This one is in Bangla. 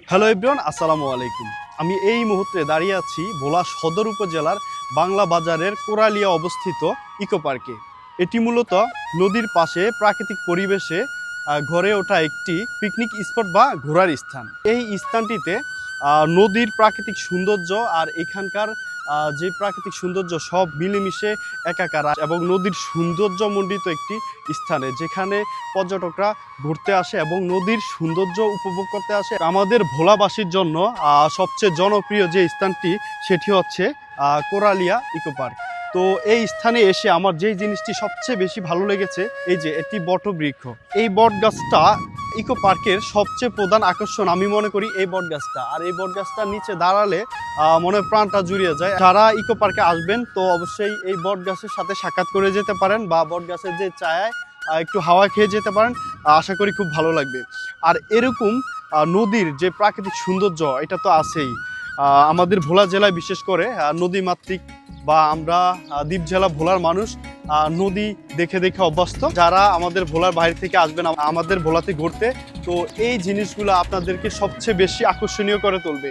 হ্যালো এভরিওয়ান, আসসালামু আলাইকুম। আমি এই মুহূর্তে দাঁড়িয়ে আছি ভোলা সদর উপজেলার বাংলা বাজারের কোরালিয়া অবস্থিত ইকো পার্কে। এটি মূলত নদীর পাশে প্রাকৃতিক পরিবেশে গড়ে ওঠা একটি পিকনিক স্পট বা ঘোরার স্থান। এই স্থানটিতে নদীর প্রাকৃতিক সৌন্দর্য আর এখানকার যে প্রাকৃতিক সৌন্দর্য সব মিলেমিশে একাকার এবং নদীর সৌন্দর্যমণ্ডিত একটি স্থানে যেখানে পর্যটকরা ঘুরতে আসে এবং নদীর সৌন্দর্য উপভোগ করতে আসে। আমাদের ভোলাবাসীর জন্য সবচেয়ে জনপ্রিয় যে স্থানটি সেটি হচ্ছে কোরালিয়া ইকো পার্ক। তো এই স্থানে এসে আমার যেই জিনিসটি সবচেয়ে বেশি ভালো লেগেছে এই যে একটি বটবৃক্ষ। এই বট গাছটা ইকো পার্কের সবচেয়ে প্রধান আকর্ষণ আমি মনে করি এই বট গাছটা। আর এই বট গাছটার নিচে দাঁড়ালে মনে প্রাণটা জুড়িয়ে যায়। যারা ইকো পার্কে আসবেন তো অবশ্যই এই বট গাছের সাথে সাক্ষাৎ করে যেতে পারেন বা বট গাছের যে ছায়ায় একটু হাওয়া খেয়ে যেতে পারেন। আশা করি খুব ভালো লাগবে। আর এরকম নদীর যে প্রাকৃতিক সৌন্দর্য এটা তো আছেই। আমাদের ভোলা জেলায় বিশেষ করে নদীমাতৃক বা আমরা দ্বীপ জেলা ভোলার মানুষ নদী দেখে দেখে অভ্যস্ত। যারা আমাদের ভোলার বাইরে থেকে আসবেন আমাদের ভোলাতে ঘুরতে, তো এই জিনিসগুলো আপনাদেরকে সবচেয়ে বেশি আকর্ষণীয় করে তুলবে।